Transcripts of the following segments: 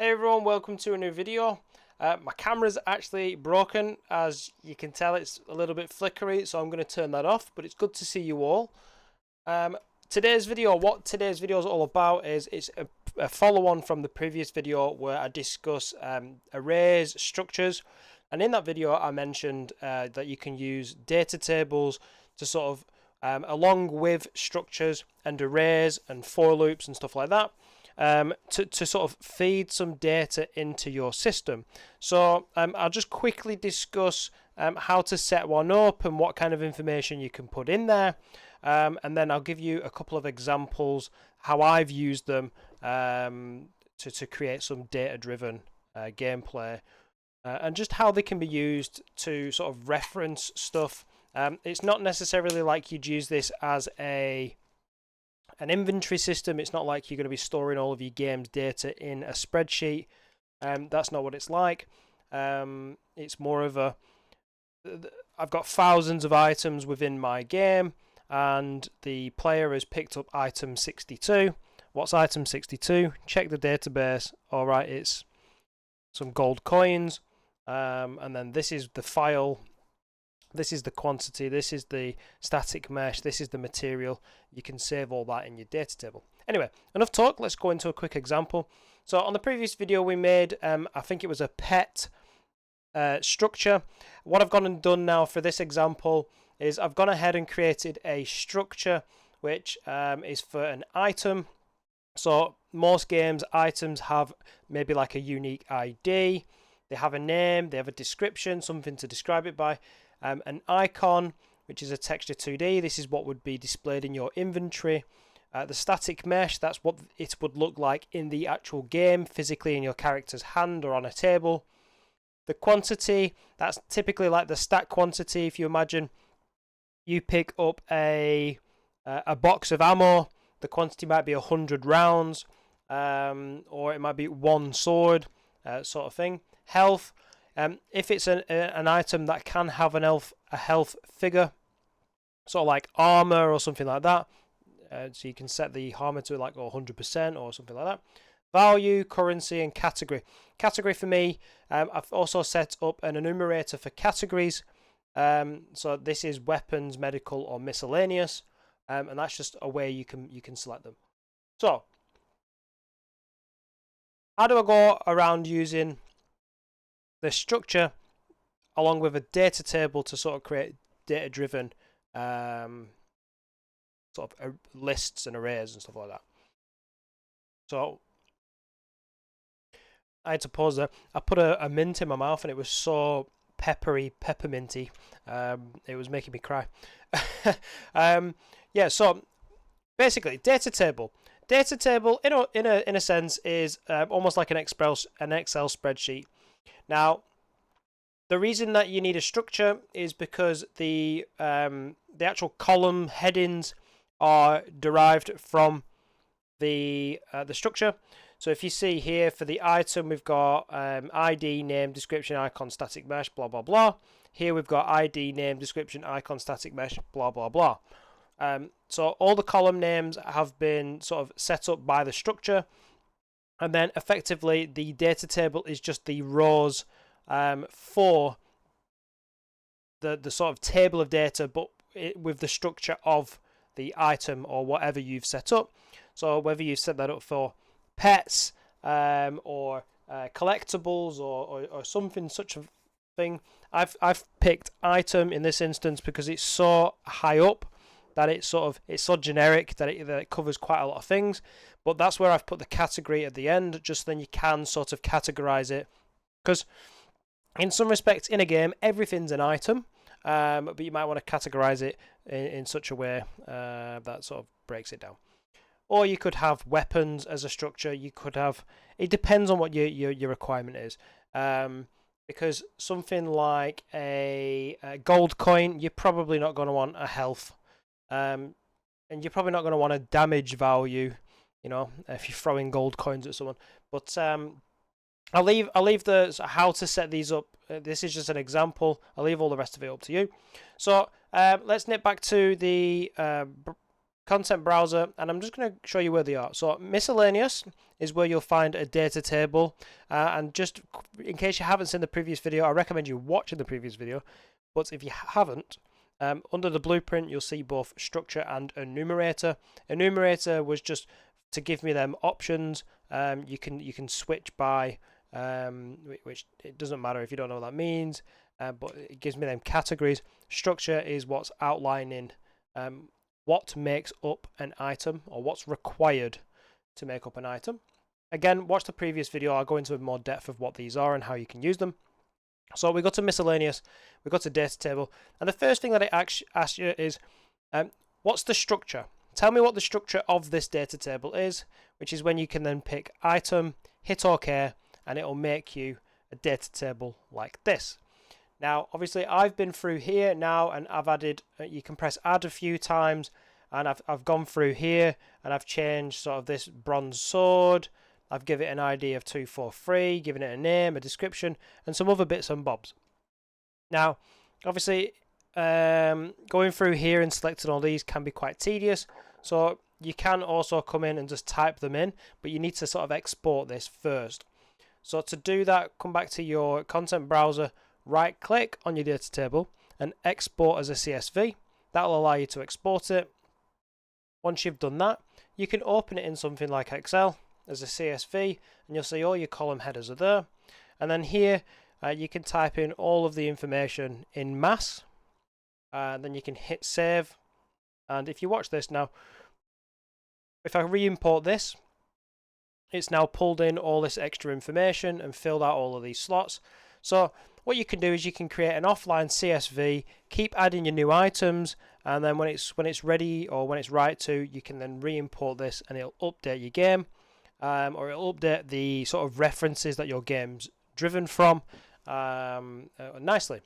Hey everyone, welcome to a new video. My camera's actually broken, as you can tell it's a little bit flickery, so I'm going to turn that off, but it's good to see you all. What today's video is all about is it's a follow-on from the previous video where I discuss arrays, structures, and in that video I mentioned that you can use data tables to sort of, along with structures and arrays and for loops and stuff like that, to sort of feed some data into your system. So I'll just quickly discuss how to set one up and what kind of information you can put in there. And then I'll give you a couple of examples how I've used them to create some data-driven gameplay and just how they can be used to sort of reference stuff. It's not necessarily like you'd use this as an inventory system. It's not like you're going to be storing all of your game's data in a spreadsheet. That's not what it's like. It's more of I've got thousands of items within my game, and the player has picked up item 62. What's item 62? Check the database. All right, it's some gold coins, and then this is the file. This is the quantity, this is the static mesh, this is the material. You can save all that in your data table. Anyway, enough talk, let's go into a quick example. So on the previous video we made, I think it was a pet structure. What I've gone and done now for this example is I've gone ahead and created a structure which is for an item. So most games, items have maybe like a unique ID. They have a name, they have a description, something to describe it by. An icon, which is a texture 2D. This is what would be displayed in your inventory. The static mesh, that's what it would look like in the actual game, physically in your character's hand or on a table. The quantity, that's typically like the stat quantity. If you imagine you pick up a box of ammo, the quantity might be 100 rounds, or it might be one sword, sort of thing. Health. If it's an item that can have a health figure, sort of like armor or something like that, so you can set the armor to like 100% or something like that. Value, currency, and category. Category for me, I've also set up an enumerator for categories. So this is weapons, medical, or miscellaneous, and that's just a way you can select them. So how do I go around using the structure along with a data table to sort of create data-driven sort of lists and arrays and stuff like that? So I had to pause there. I put a mint in my mouth and it was so pepperminty. It was making me cry. Yeah, so basically data table. Data table in a sense is almost like an Excel spreadsheet. Now, the reason that you need a structure is because the actual column headings are derived from the structure. So if you see here for the item, we've got ID, name, description, icon, static mesh, blah, blah, blah. Here we've got ID, name, description, icon, static mesh, blah, blah, blah. So all the column names have been sort of set up by the structure. And then effectively the data table is just the rows for the sort of table of data, but with the structure of the item or whatever you've set up. So whether you've set that up for pets or collectibles or something such a thing, I've picked item in this instance because it's so high up that it's so generic that it covers quite a lot of things. But that's where I've put the category at the end, just then you can sort of categorize it. Because in some respects, in a game, everything's an item, but you might want to categorize it in such a way that sort of breaks it down. Or you could have weapons as a structure. You could have... It depends on what your requirement is. Because something like a gold coin, you're probably not going to want a health. And you're probably not going to want a damage value, you know, if you're throwing gold coins at someone. But I'll leave the how to set these up. This is just an example. I'll leave all the rest of it up to you. So let's nip back to the content browser, and I'm just going to show you where they are. So miscellaneous is where you'll find a data table, and just in case you haven't seen the previous video, I recommend you watching the previous video, but if you haven't, under the blueprint you'll see both structure and enumerator. Enumerator was just to give me them options. You can switch by, which it doesn't matter if you don't know what that means, but it gives me them categories. Structure is what's outlining what makes up an item, or what's required to make up an item. Again, watch the previous video, I'll go into more depth of what these are and how you can use them. So we go to miscellaneous, we go to data table, and the first thing that it asks you is, what's the structure? Tell me what the structure of this data table is, which is when you can then pick item, hit OK, and it'll make you a data table like this. Now, obviously, I've been through here now, and I've added, you can press add a few times, and I've gone through here, and I've changed sort of this bronze sword. I've given it an ID of 243, given it a name, a description, and some other bits and bobs. Now, obviously, going through here and selecting all these can be quite tedious, so you can also come in and just type them in, but you need to sort of export this first. So to do that, come back to your content browser, right click on your data table and export as a CSV. That will allow you to export it. Once you've done that, you can open it in something like Excel as a CSV, and you'll see all your column headers are there. And then here you can type in all of the information in mass, and then you can hit save. And if you watch this now, if I re-import this, it's now pulled in all this extra information and filled out all of these slots. So what you can do is you can create an offline CSV, keep adding your new items, and then when it's ready, or when it's right to, you can then re-import this and it'll update your game, or it'll update the sort of references that your game's driven from nicely.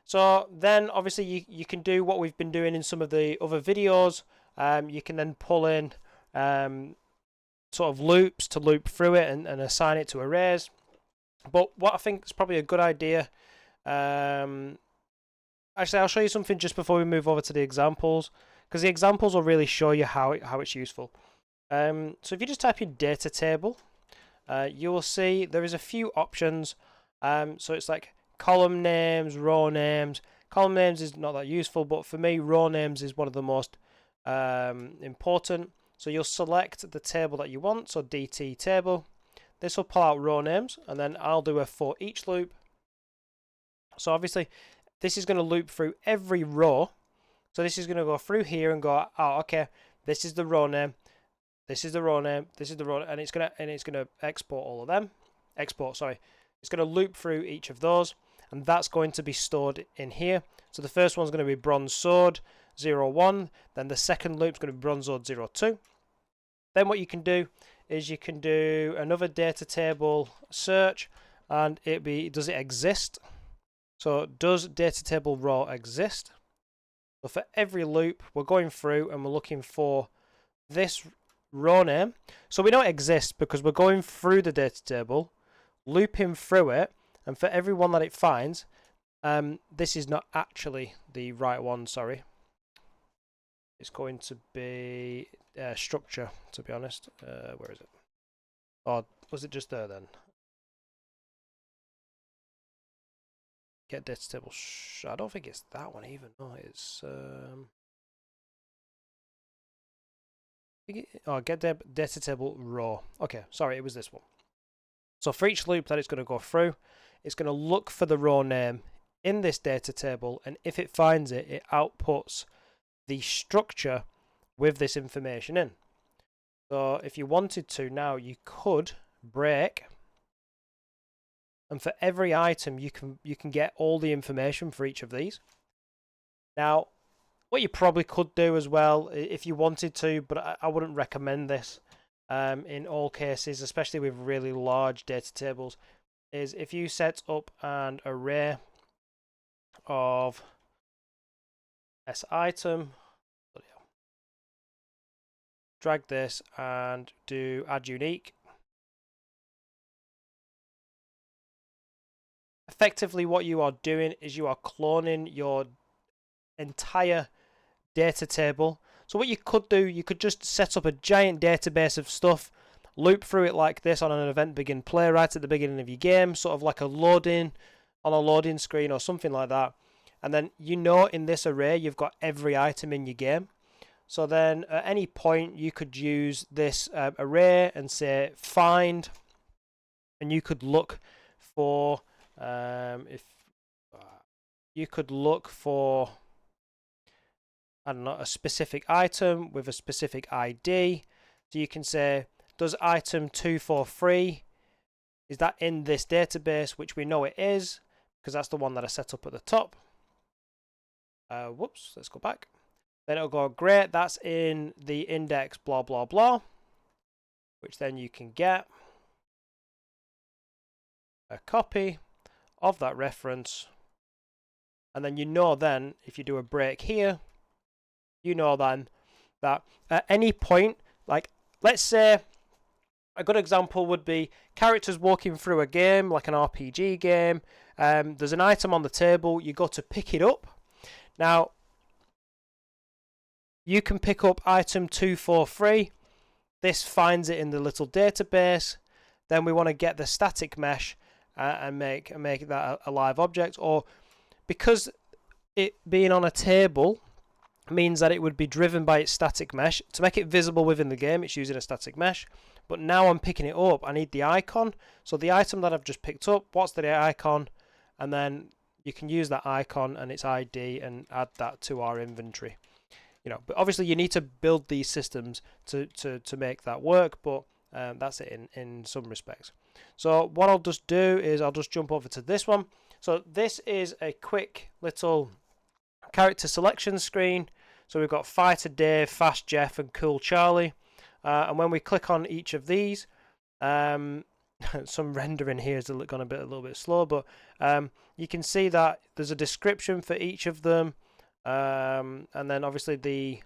So then obviously you can do what we've been doing in some of the other videos. You can then pull in sort of loops to loop through it and assign it to arrays. But what I think is probably a good idea, actually I'll show you something just before we move over to the examples, because the examples will really show you how it's useful. So if you just type in data table, you will see there is a few options. So it's like column names, row names. Column names is not that useful, but for me, row names is one of the most important. So you'll select the table that you want, so DT table. This will pull out row names, and then I'll do a for each loop. So obviously, this is going to loop through every row. So this is going to go through here and go, oh, okay, this is the row name, this is the row name, this is the row, and it's gonna export all of them. It's going to loop through each of those, and that's going to be stored in here. So the first one's going to be bronze sword 01, then the second loop is going to be bronze sword 02. Then what you can do is you can do another data table search, and does it exist? So does data table row exist? So for every loop, we're going through and we're looking for this row name. So we know it exists because we're going through the data table, looping through it, and for every one that it finds, this is not actually the right one, sorry. It's going to be structure, to be honest. Where is it? Or was it just there then? Get data table. I don't think it's that one even. No, it's get data table row. Okay, sorry, it was this one. So for each loop that it's going to go through, it's going to look for the row name in this data table, and if it finds it, it outputs the structure with this information in. So if you wanted to now, you could break, and for every item you can get all the information for each of these. Now what you probably could do as well if you wanted to, but I wouldn't recommend this in all cases, especially with really large data tables, is if you set up an array of S item, drag this and do add unique. Effectively what you are doing is you are cloning your entire data table. So what you could do, you could just set up a giant database of stuff, loop through it like this on an event begin play right at the beginning of your game, sort of like a loading on a loading screen or something like that. And then you know in this array you've got every item in your game. So then at any point you could use this array and say find, and you could look for if you could look for, I don't know, a specific item with a specific ID. So you can say, does item 243, is that in this database, which we know it is because that's the one that I set up at the top. Whoops, let's go back. Then it'll go, great, that's in the index blah blah blah, which then you can get a copy of that reference. And then you know then, if you do a break here, you know then that at any point, like let's say a good example would be characters walking through a game, like an RPG game. There's an item on the table, you go to pick it up. Now, you can pick up item 243. This finds it in the little database. Then we want to get the static mesh and make that a live object. Or because it being on a table means that it would be driven by its static mesh. To make it visible within the game, it's using a static mesh. But now I'm picking it up, I need the icon. So the item that I've just picked up, what's the icon? And then you can use that icon and its ID and add that to our inventory. You know, but obviously you need to build these systems to make that work, but that's it in some respects. So what I'll just do is I'll just jump over to this one. So this is a quick little character selection screen. So we've got Fighter Dave, Fast Jeff and Cool Charlie. And when we click on each of these, some rendering here has gone a little bit slow, but you can see that there's a description for each of them. And then obviously the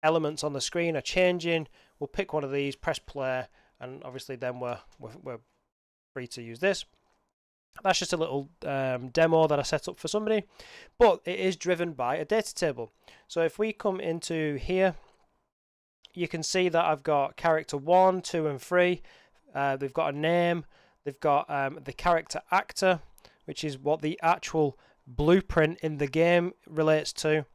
elements on the screen are changing. We'll pick one of these, press play, and obviously then we're free to use this. That's just a little demo that I set up for somebody, but it is driven by a data table. So if we come into here, you can see that I've got character 1, 2 and 3. They've got a name. They've got the character actor, which is what the actual blueprint in the game relates to.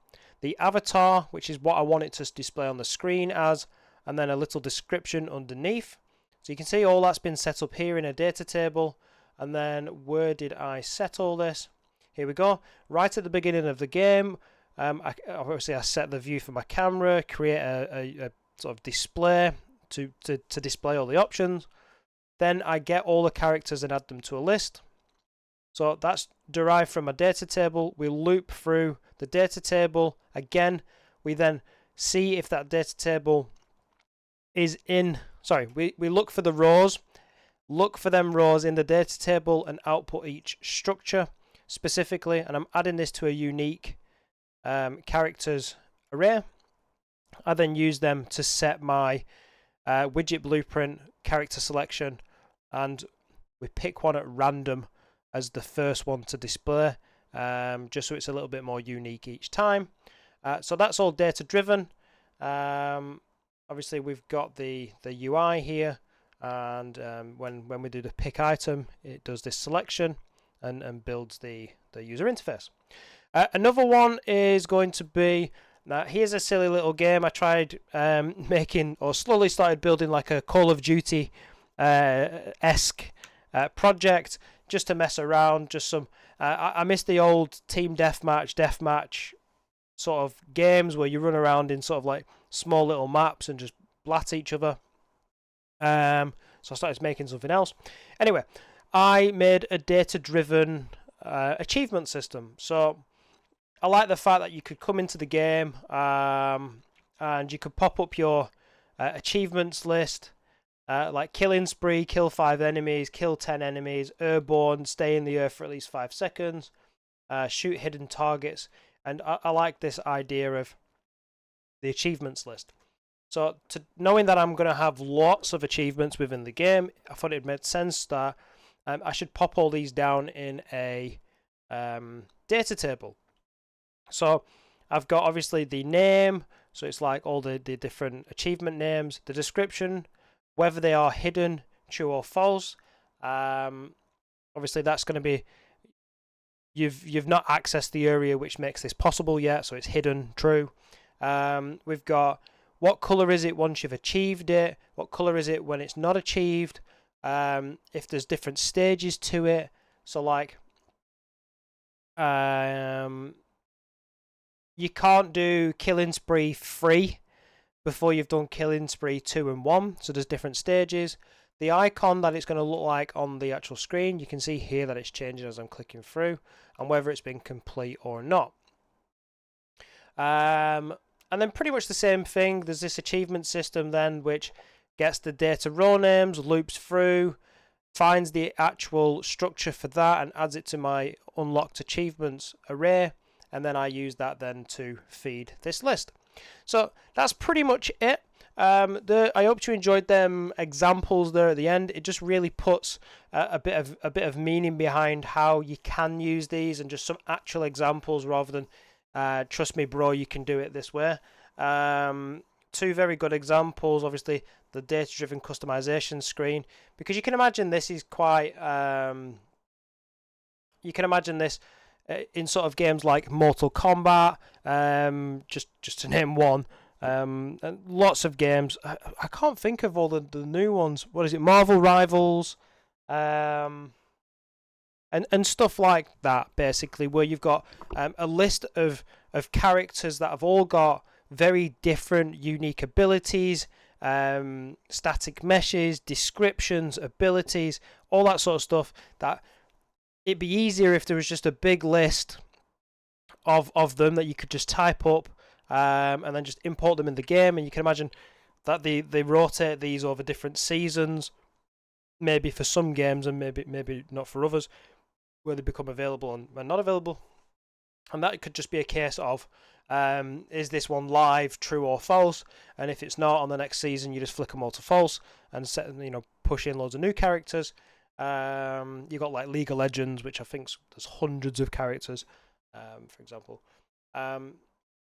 The avatar, which is what I want it to display on the screen as, and then a little description underneath. So you can see all that's been set up here in a data table. And then where did I set all this? Here we go. Right at the beginning of the game, obviously I set the view for my camera, create a sort of display to display all the options. Then I get all the characters and add them to a list. So that's derived from a data table. We loop through the data table. Again, we then see if that data table is in... Sorry, we look for the rows. Look for them rows in the data table and output each structure specifically. And I'm adding this to a unique characters array. I then use them to set my widget blueprint character selection, and we pick one at random as the first one to display, just so it's a little bit more unique each time. So that's all data driven. Obviously we've got the UI here, and when we do the pick item, it does this selection and builds the user interface. Another one is going to be, now here's a silly little game I tried making, or slowly started building, like a Call of Duty esque project, just to mess around. Just some I miss the old team deathmatch sort of games where you run around in sort of like small little maps and just blat each other. So I started making something else. Anyway, I made a data-driven achievement system. So I like the fact that you could come into the game and you could pop up your achievements list, like killing spree, kill 5 enemies, kill 10 enemies, airborne, stay in the air for at least 5 seconds, shoot hidden targets. And I like this idea of the achievements list. So knowing that I'm going to have lots of achievements within the game, I thought it made sense that I should pop all these down in a data table. So I've got obviously the name, So it's like all the different achievement names, the description, whether they are hidden, true or false. Obviously that's going to be, you've not accessed the area which makes this possible yet, so it's hidden, true. We've got what colour is it once you've achieved it, what colour is it when it's not achieved, if there's different stages to it. So like you can't do Killing Spree 3 before you've done Killing Spree 2 and 1, so there's different stages. The icon that it's going to look like on the actual screen, you can see here that it's changing as I'm clicking through, and whether it's been complete or not. And then pretty much the same thing, there's this achievement system then which gets the data row names, loops through, finds the actual structure for that and adds it to my unlocked achievements array, and then I use that then to feed this list. So that's pretty much it. I hope you enjoyed them examples there at the end. It just really puts a bit of meaning behind how you can use these, and just some actual examples rather than trust me bro, you can do it this way. Two very good examples, obviously the data-driven customization screen, because you can imagine this is quite you can imagine this in sort of games like Mortal Kombat, just to name one. And lots of games. I can't think of all the new ones. What is it? Marvel Rivals, and stuff like that. Basically, where you've got a list of characters that have all got very different, unique abilities, static meshes, descriptions, abilities, all that sort of stuff. That it'd be easier if there was just a big list of them that you could just type up. And then just import them in the game, and you can imagine that they rotate these over different seasons, maybe for some games and maybe not for others, where they become available and not available. And that could just be a case of is this one live, true or false? And if it's not, on the next season you just flick them all to false and set, push in loads of new characters. You got like League of Legends, which I think there's hundreds of characters, for example.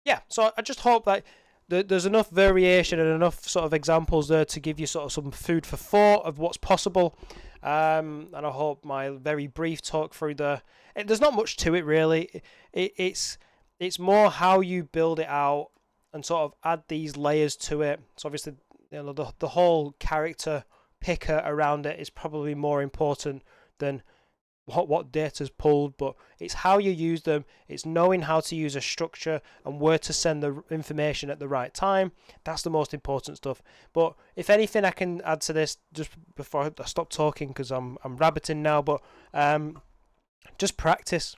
Yeah, so I just hope that there's enough variation and enough sort of examples there to give you sort of some food for thought of what's possible. And I hope my very brief talk through there's not much to it really. It's more how you build it out and sort of add these layers to it. So obviously, the whole character picker around it is probably more important than what data's pulled, but it's how you use them. It's knowing how to use a structure and where to send the information at the right time. That's the most important stuff. But if anything I can add to this, just before I stop talking, because I'm rabbiting now, but just practice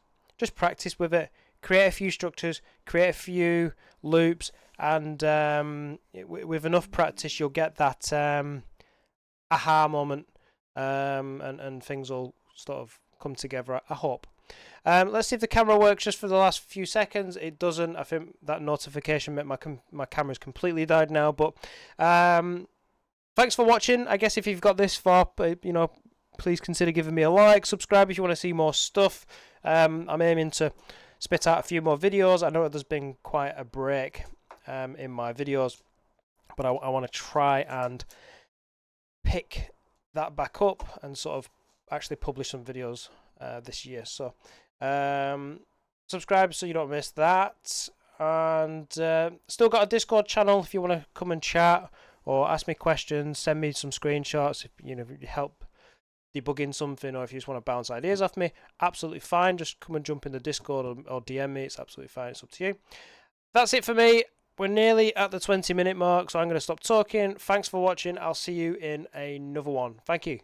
with it. Create a few structures, create a few loops, and with enough practice you'll get that aha moment, and things will sort of come together, I hope. Let's see if the camera works just for the last few seconds. It doesn't. I think that notification meant my camera's completely died now. But thanks for watching. I guess if you've got this far, please consider giving me a like, subscribe if you want to see more stuff. I'm aiming to spit out a few more videos. I know there's been quite a break in my videos, but I want to try and pick that back up and sort of actually publish some videos this year. So subscribe so you don't miss that. And still got a Discord channel if you want to come and chat or ask me questions, send me some screenshots if you help debugging something, or if you just want to bounce ideas off me, absolutely fine. Just come and jump in the Discord or DM me. It's absolutely fine. It's up to you. That's it for me. We're nearly at the 20-minute mark, so I'm going to stop talking. Thanks for watching. I'll see you in another one. Thank you.